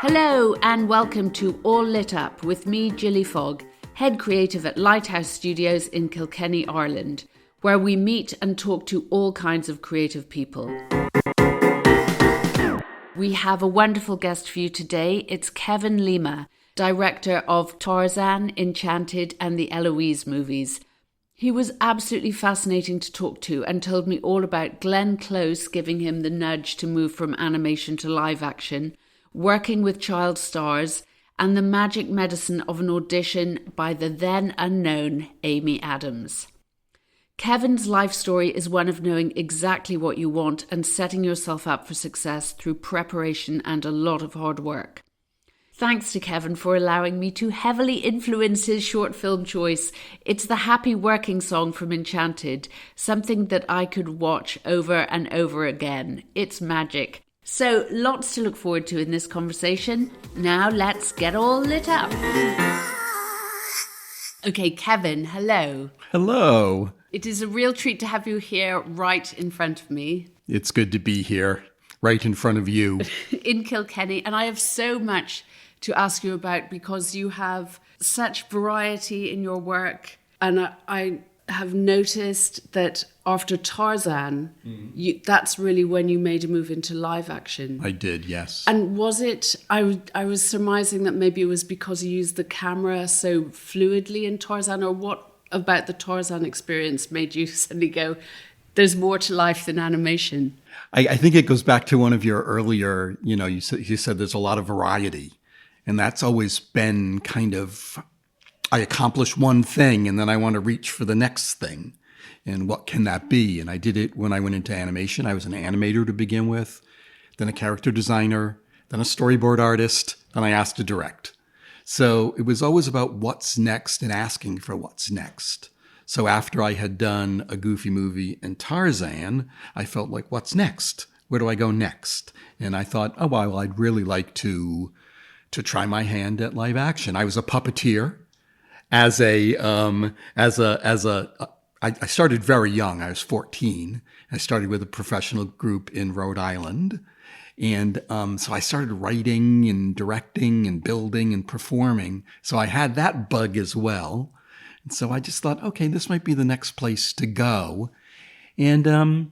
Hello and welcome to All Lit Up with me, Gilly Fogg, head creative at Lighthouse Studios in Kilkenny, Ireland, where we meet and talk to all kinds of creative people. We have a wonderful guest for you today. It's Kevin Lima, director of Tarzan, Enchanted and the Eloise movies. He was absolutely fascinating to talk to and told me all about Glenn Close giving him the nudge to move from animation to live action, working with child stars, and the magic medicine of an audition by the then unknown Amy Adams. Kevin's life story is one of knowing exactly what you want and setting yourself up for success through preparation and a lot of hard work. Thanks to Kevin for allowing me to heavily influence his short film choice. It's the happy working song from Enchanted, something that I could watch over and over again. It's magic. So, lots to look forward to in this conversation. Now let's get all lit up. Okay, Kevin, hello. Hello. It is a real treat to have you here right in front of me. It's good to be here, right in front of you. In Kilkenny, and I have so much to ask you about because you have such variety in your work. And I have noticed that after Tarzan, that's really when you made a move into live action. I did, yes. And was it, I was surmising that maybe it was because you used the camera so fluidly in Tarzan, or what about the Tarzan experience made you suddenly go, there's more to life than animation? I think it goes back to one of your earlier, you said there's a lot of variety. And that's always been kind of, I accomplish one thing and then I want to reach for the next thing. And what can that be? And I did it when I went into animation. I was an animator to begin with, then a character designer, then a storyboard artist, then I asked to direct. So it was always about what's next and asking for what's next. So after I had done a Goofy movie and Tarzan, I felt like, what's next? Where do I go next? And I thought, oh, well, I'd really like to try my hand at live action. I was a puppeteer. I started very young. I was 14. I started with a professional group in Rhode Island. And so I started writing and directing and building and performing. So I had that bug as well. And so I just thought, okay, this might be the next place to go. And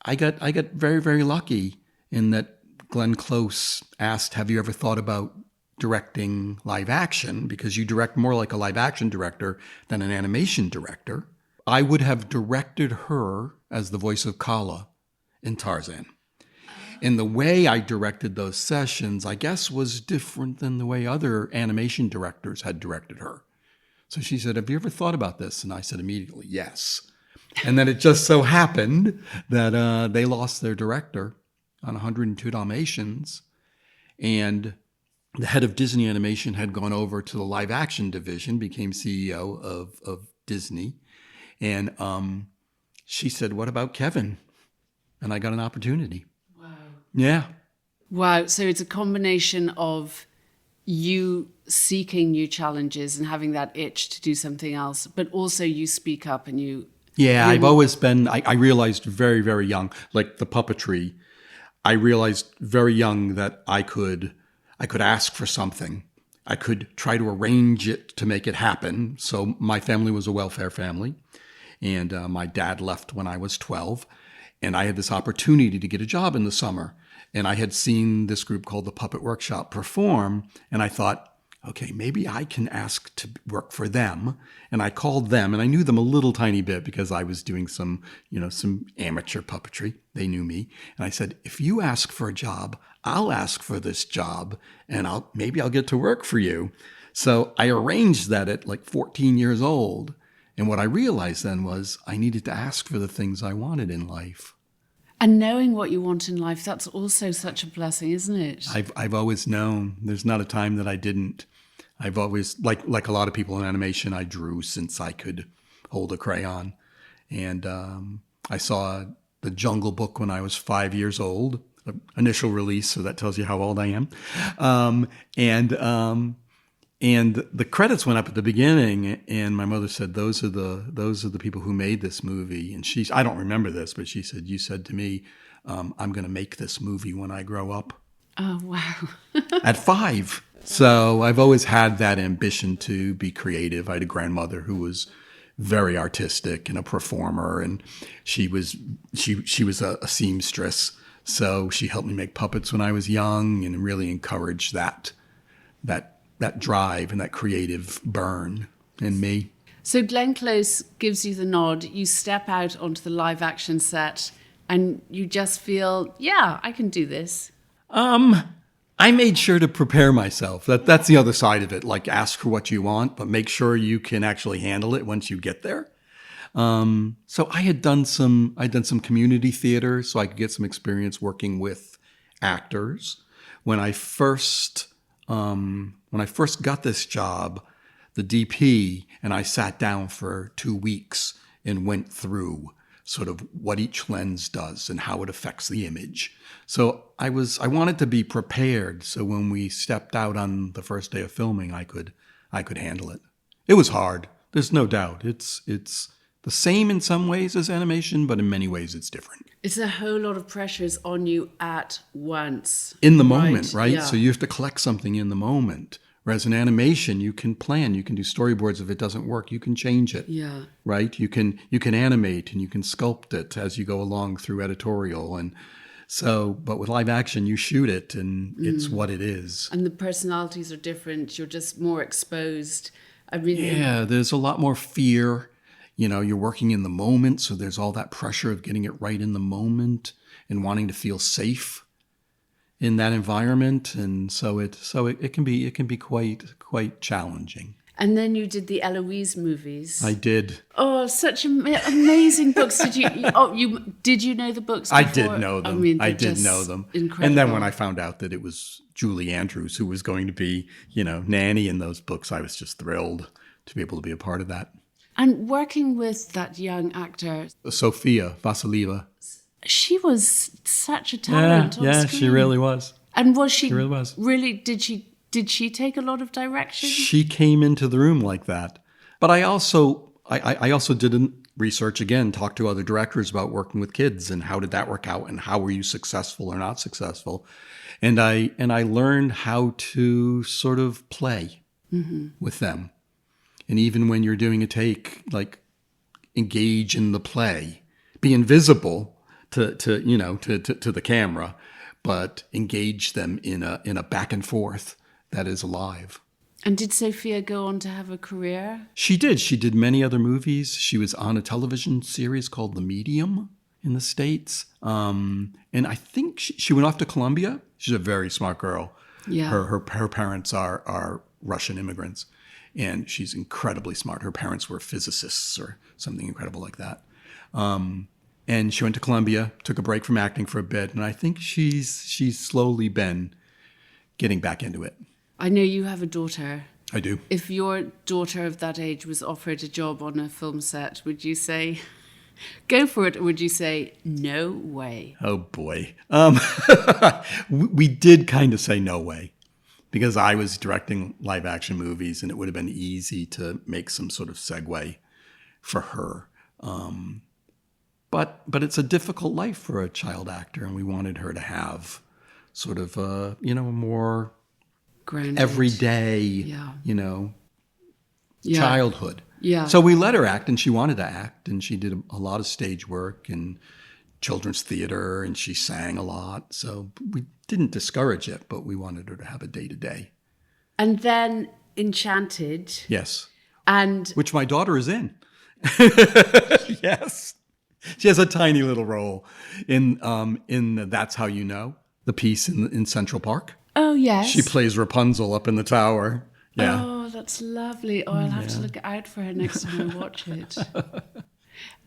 I got very, very lucky in that Glenn Close asked, have you ever thought about directing live action? Because you direct more like a live action director than an animation director. I would have directed her as the voice of Kala in Tarzan. And the way I directed those sessions, I guess, was different than the way other animation directors had directed her. So she said, have you ever thought about this? And I said immediately, yes. And then it just so happened that they lost their director on 102 Dalmatians. And the head of Disney Animation had gone over to the live action division, became CEO of Disney. And she said, what about Kevin? And I got an opportunity. Wow. Yeah. Wow. So it's a combination of you seeking new challenges and having that itch to do something else, but also you speak up and you... Yeah, I've always been, I realized very, very young, like the puppetry, I realized very young that I could ask for something. I could try to arrange it to make it happen. So my family was a welfare family, and my dad left when I was 12, and I had this opportunity to get a job in the summer. And I had seen this group called the Puppet Workshop perform, and I thought, okay, maybe I can ask to work for them. And I called them, and I knew them a little tiny bit because I was doing some amateur puppetry. They knew me. And I said, if you ask for a job, I'll ask for this job, and maybe I'll get to work for you. So I arranged that at like 14 years old. And what I realized then was I needed to ask for the things I wanted in life. And knowing what you want in life, that's also such a blessing, isn't it? I've always known. There's not a time that I didn't. I've always, like a lot of people in animation, I drew since I could hold a crayon. And I saw The Jungle Book when I was 5 years old, initial release, so that tells you how old I am. And the credits went up at the beginning, and my mother said, "Those are the people who made this movie." And I don't remember this, but she said, "You said to me, I'm going to make this movie when I grow up." Oh wow! at 5. So I've always had that ambition to be creative. I had a grandmother who was very artistic and a performer, and she was a seamstress. So she helped me make puppets when I was young and really encouraged that drive and that creative burn in me. So Glenn Close gives you the nod. You step out onto the live action set and you just feel, yeah, I can do this. I made sure to prepare myself. That's the other side of it. Like, ask for what you want, but make sure you can actually handle it once you get there. So I had done some community theater, so I could get some experience working with actors. When I first got this job, the DP and I sat down for 2 weeks and went through sort of what each lens does and how it affects the image. So I wanted to be prepared, so when we stepped out on the first day of filming, I could handle it. It was hard. There's no doubt. It's the same in some ways as animation, but in many ways it's different. It's a whole lot of pressures on you at once. In the moment, right? Yeah. So you have to collect something in the moment. Whereas in animation, you can plan, you can do storyboards. If it doesn't work, you can change it. Yeah. Right? You can animate and you can sculpt it as you go along through editorial. And so, but with live action, you shoot it and it's what it is. And the personalities are different. You're just more exposed. Yeah, there's a lot more fear. You're working in the moment, so there's all that pressure of getting it right in the moment and wanting to feel safe in that environment, and so it can be quite challenging. And then you did the Eloise movies. I did. Oh, such amazing books! Did you know the books before? I did know them. I did know them. Incredible. And then when I found out that it was Julie Andrews who was going to be, Nanny in those books, I was just thrilled to be able to be a part of that. And working with that young actor, Sofia Vassilieva. She was such a talent. Yeah, on screen. she really was. And was she really was. Really? Did she take a lot of direction? She came into the room like that. But I also did research again, talked to other directors about working with kids and how did that work out and how were you successful or not successful. And I learned how to sort of play with them. And even when you're doing a take, like engage in the play, be invisible to the camera, but engage them in a back and forth that is alive. And did Sophia go on to have a career? She did. She did many other movies. She was on a television series called The Medium in the States. And I think she went off to Columbia. She's a very smart girl. Yeah. Her parents are Russian immigrants. And she's incredibly smart. Her parents were physicists or something incredible like that. And she went to Columbia, took a break from acting for a bit, and I think she's slowly been getting back into it. I know you have a daughter. I do. If your daughter of that age was offered a job on a film set, would you say, go for it, or would you say, no way? Oh, boy. We did kind of say no way. Because I was directing live action movies and it would have been easy to make some sort of segue for her. But it's a difficult life for a child actor, and we wanted her to have sort of a more grounded, everyday, childhood. Yeah. So we let her act, and she wanted to act, and she did a lot of stage work and children's theater, and she sang a lot. So we didn't discourage it, but we wanted her to have a day-to-day. And then Enchanted. Yes. And which my daughter is in. Yes. She has a tiny little role in the That's How You Know, the piece in Central Park. Oh, yes. She plays Rapunzel up in the tower. Yeah. Oh, that's lovely. Oh, I'll have to look out for her next time I watch it.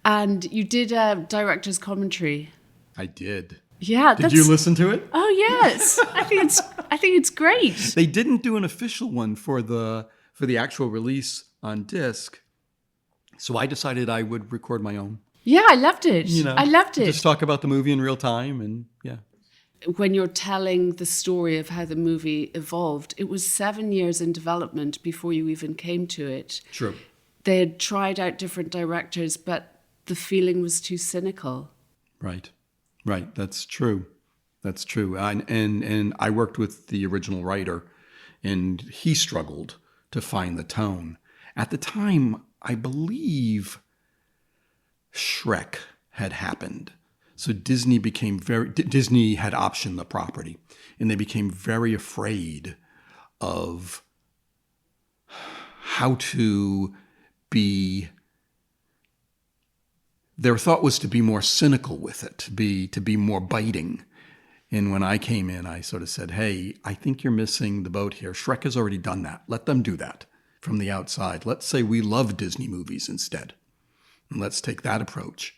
And you did a director's commentary. I did. Yeah. Did you listen to it? Oh, yes. I think it's great. They didn't do an official one for the actual release on disc, so I decided I would record my own. Yeah, I loved it. I loved it. Just talk about the movie in real time, and yeah. When you're telling the story of how the movie evolved, it was 7 years in development before you even came to it. True. They had tried out different directors, but the feeling was too cynical. Right. That's true. That's true. And I worked with the original writer, and he struggled to find the tone. At the time, I believe Shrek had happened. So Disney had optioned the property, and they became very afraid of how to be. Their thought was to be more cynical with it, to be more biting. And when I came in, I sort of said, hey, I think you're missing the boat here. Shrek has already done that. Let them do that from the outside. Let's say we love Disney movies instead. And let's take that approach.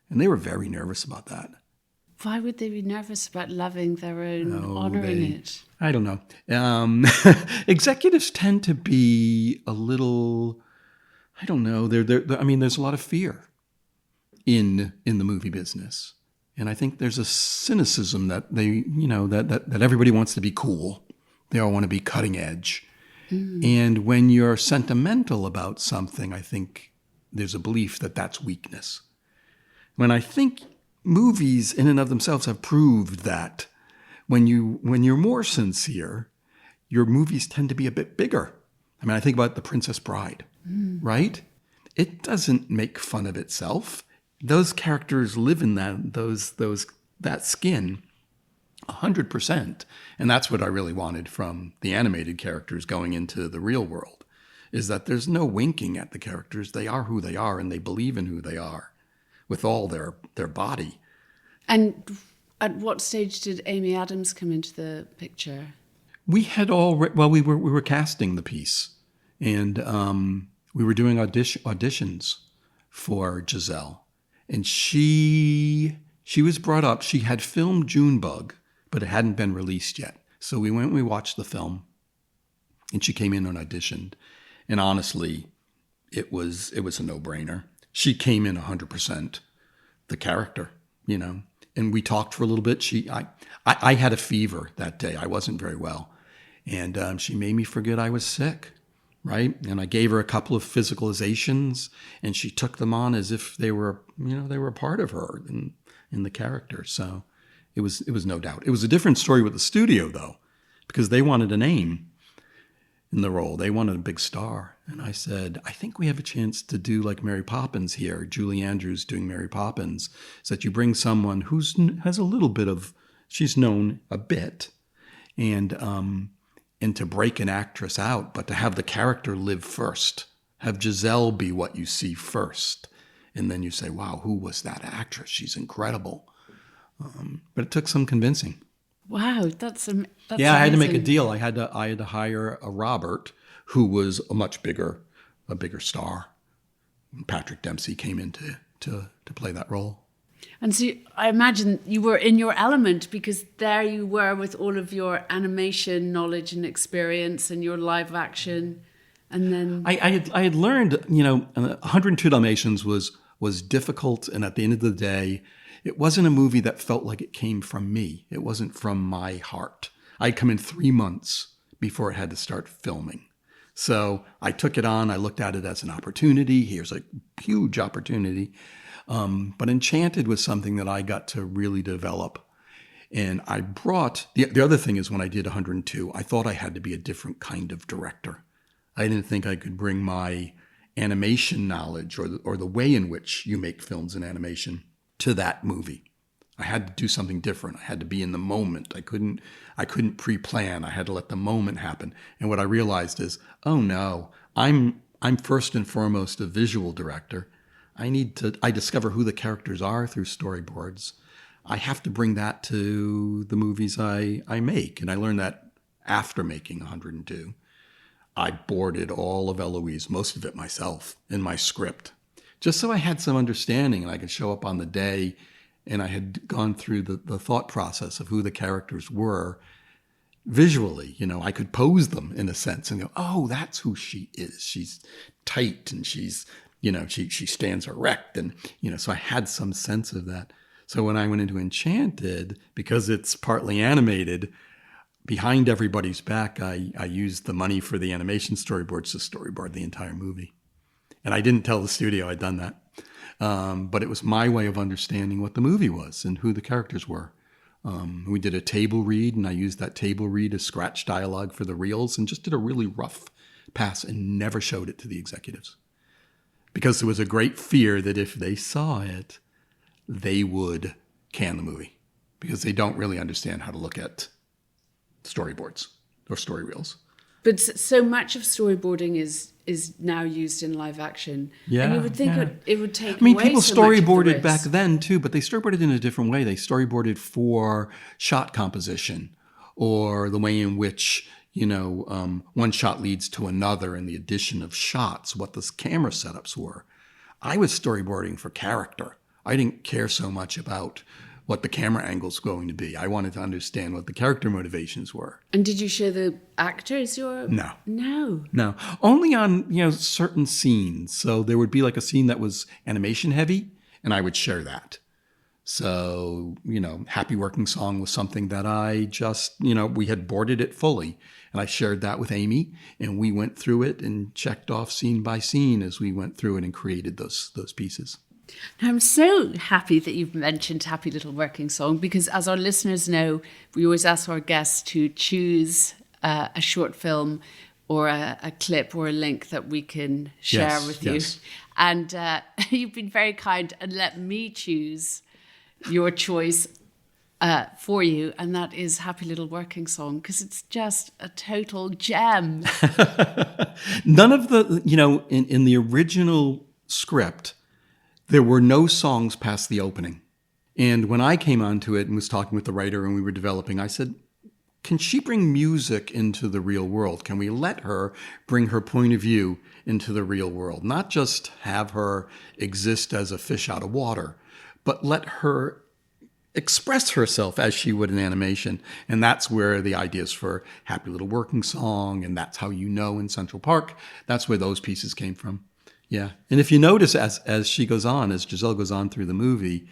And they were very nervous about that. Why would they be nervous about loving their own, honoring it? I don't know. Executives tend to be a little, I don't know. There's a lot of fear in the movie business. And I think there's a cynicism that that everybody wants to be cool. They all want to be cutting edge. And when you're sentimental about something, I think there's a belief that that's weakness. When I think movies in and of themselves have proved that when you're more sincere, your movies tend to be a bit bigger. I mean, I think about The Princess Bride, right? It doesn't make fun of itself. Those characters live in that skin 100%. And that's what I really wanted from the animated characters going into the real world, is that there's no winking at the characters. They are who they are, and they believe in who they are with all their body. And at what stage did Amy Adams come into the picture? We were casting the piece, and we were doing auditions for Giselle. And she was brought up. She had filmed Junebug, but it hadn't been released yet. So we watched the film, and she came in and auditioned. And honestly, it was a no-brainer. She came in 100% the character, And we talked for a little bit. I had a fever that day. I wasn't very well, and she made me forget I was sick. Right. And I gave her a couple of physicalizations, and she took them on as if they were a part of her in the character. So it was no doubt. It was a different story with the studio, though, because they wanted a name in the role. They wanted a big star. And I said, I think we have a chance to do like Mary Poppins here. Julie Andrews doing Mary Poppins. Is that you bring someone has a little bit of, she's known a bit, and to break an actress out, but to have the character live first. Have Giselle be what you see first. And then you say, wow, who was that actress? She's incredible. But it took some convincing. Wow, that's yeah, amazing. I had to make a deal. I had to hire a Robert, who was a bigger star. Patrick Dempsey came in to play that role. And so I imagine you were in your element, because there you were with all of your animation knowledge and experience and your live action. And then I had learned, 102 Dalmatians was difficult, and at the end of the day, it wasn't a movie that felt like it came from me. It wasn't from my heart. I'd come in 3 months before it had to start filming. So I took it on. I looked at it as an opportunity. Here's a huge opportunity. But Enchanted was something that I got to really develop. And I brought, the other thing is when I did 102, I thought I had to be a different kind of director. I didn't think I could bring my animation knowledge or the way in which you make films in animation to that movie. I had to do something different. I had to be in the moment. I couldn't pre-plan. I had to let the moment happen. And what I realized is, oh no, I'm first and foremost a visual director. I discover who the characters are through storyboards. I have to bring that to the movies I make. And I learned that after making 102. I boarded all of Eloise, most of it myself, in my script, just so I had some understanding and I could show up on the day and I had gone through the thought process of who the characters were visually. I could pose them in a sense and go, oh, that's who she is. She's tight and she's, she stands erect. And, so I had some sense of that. So when I went into Enchanted, because it's partly animated, behind everybody's back, I used the money for the animation storyboards to storyboard the entire movie. And I didn't tell the studio I'd done that. But it was my way of understanding what the movie was and who the characters were. We did a table read, and I used that table read to scratch dialogue for the reels and just did a really rough pass and never showed it to the executives. Because there was a great fear that if they saw it, they would can the movie. Because they don't really understand how to look at storyboards or story reels. But so much of storyboarding is now used in live action. Yeah, and you would think it would take I mean, away people so much of the storyboarded back risk. then too, but they storyboarded in a different way. They storyboarded for shot composition or the way in which, one shot leads to another and the addition of shots, what the camera setups were. I was storyboarding for character. I didn't care so much about what the camera angle's going to be. I wanted to understand what the character motivations were. And did you show the actors your... No. No. Only on, certain scenes. So there would be like a scene that was animation heavy, and I would share that. So, Happy Working Song was something that I just, we had boarded it fully. And I shared that with Amy, and we went through it and checked off scene by scene as we went through it and created those pieces. I'm so happy that you've mentioned Happy Little Working Song, because as our listeners know, we always ask our guests to choose a short film or a clip or a link that we can share with you. And you've been very kind and let me choose your choice for you, and that is Happy Little Working Song, because it's just a total gem. None of the, in the original script, there were no songs past the opening. And when I came onto it and was talking with the writer and we were developing, I said, can she bring music into the real world? Can we let her bring her point of view into the real world? Not just have her exist as a fish out of water, but let her express herself as she would in animation. And that's where the ideas for Happy Little Working Song and That's How You Know in Central Park, that's where those pieces came from. Yeah. And if you notice as she goes on, as Giselle goes on through the movie,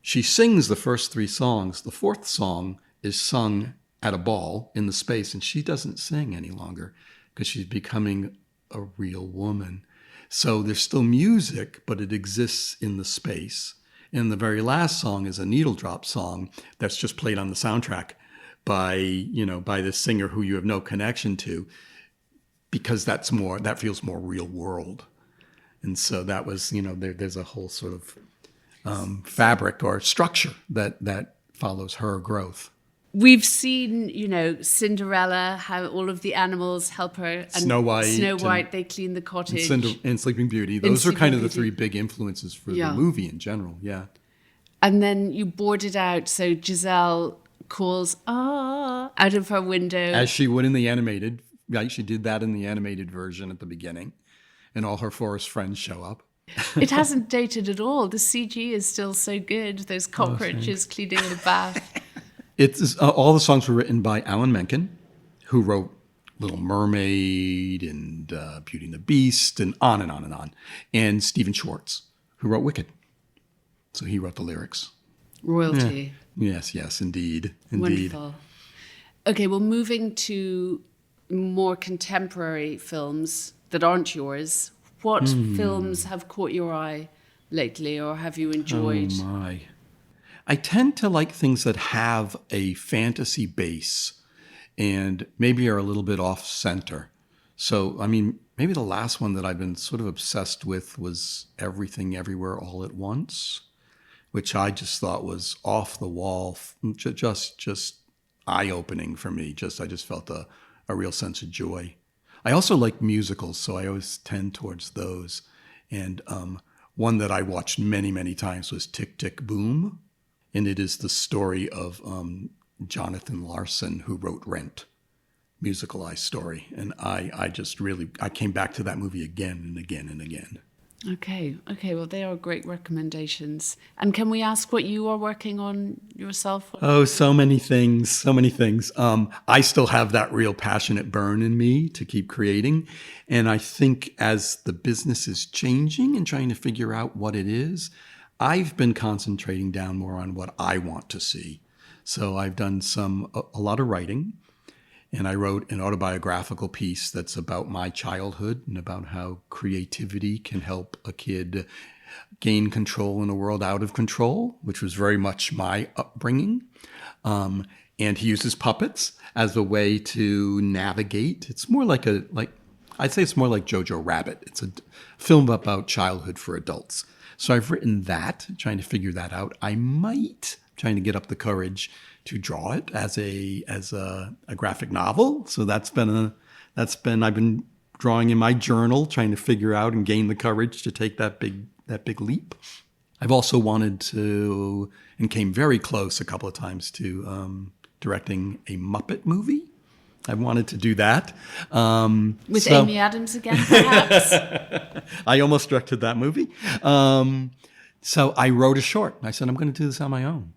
she sings the first three songs. The fourth song is sung at a ball in the space, and she doesn't sing any longer because she's becoming a real woman. So there's still music, but it exists in the space. And the very last song is a needle drop song that's just played on the soundtrack by this singer who you have no connection to, because that feels more real world. And so that was, there's a whole sort of fabric or structure that follows her growth. We've seen, Cinderella, how all of the animals help her. And Snow White, they clean the cottage. And Sleeping Beauty. Those are kind of the three big influences for the movie in general, yeah. And then you board it out, so Giselle calls, out of her window. As she would in the animated, right? She did that in the animated version at the beginning. And all her forest friends show up. It hasn't dated at all. The CG is still so good. Those cockroaches cleaning the bath. It's all the songs were written by Alan Menken, who wrote Little Mermaid and Beauty and the Beast and on and on and on. And Stephen Schwartz, who wrote Wicked. So he wrote the lyrics. Royalty. Yeah. Yes, indeed. Wonderful. Okay, well, moving to more contemporary films that aren't yours, what films have caught your eye lately, or have you enjoyed? Oh my. I tend to like things that have a fantasy base and maybe are a little bit off center. So, I mean, maybe the last one that I've been sort of obsessed with was Everything Everywhere All at Once, which I just thought was off the wall, just eye-opening for me. I just felt a real sense of joy. I also like musicals, so I always tend towards those. And one that I watched many, many times was Tick, Tick, Boom. And it is the story of Jonathan Larson, who wrote Rent, musicalized story. And I came back to that movie again and again and again. Okay. Well, they are great recommendations. And can we ask what you are working on yourself? Oh, so many things. I still have that real passionate burn in me to keep creating. And I think as the business is changing and trying to figure out what it is, I've been concentrating down more on what I want to see. So I've done a lot of writing. And I wrote an autobiographical piece that's about my childhood and about how creativity can help a kid gain control in a world out of control, which was very much my upbringing. And he uses puppets as a way to navigate. It's more like I'd say it's more like Jojo Rabbit. It's a film about childhood for adults. So I've written that, trying to figure that out. Trying to get up the courage to draw it as a graphic novel. So I've been drawing in my journal, trying to figure out and gain the courage to take that big leap. I've also wanted to, and came very close a couple of times to directing a Muppet movie. I wanted to do that. With Amy Adams again, perhaps? I almost directed that movie. So I wrote a short. I said, I'm going to do this on my own,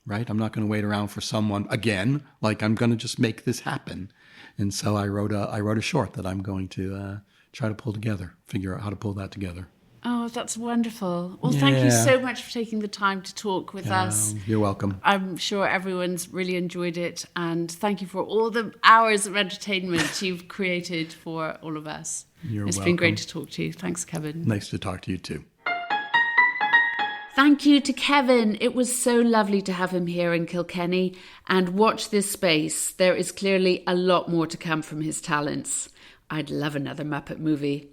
right? I'm not going to wait around for someone again. Like, I'm going to just make this happen. And so I wrote a short that I'm going to try to pull together, figure out how to pull that together. Oh, that's wonderful. Well, thank you so much for taking the time to talk with us. You're welcome. I'm sure everyone's really enjoyed it. And thank you for all the hours of entertainment you've created for all of us. It's been great to talk to you. Thanks, Kevin. Nice to talk to you too. Thank you to Kevin. It was so lovely to have him here in Kilkenny. And watch this space. There is clearly a lot more to come from his talents. I'd love another Muppet movie.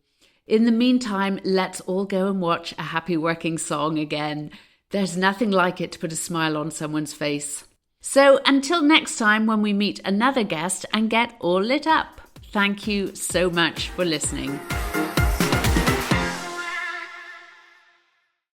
In the meantime, let's all go and watch A Happy Working Song again. There's nothing like it to put a smile on someone's face. So until next time when we meet another guest and get all lit up. Thank you so much for listening.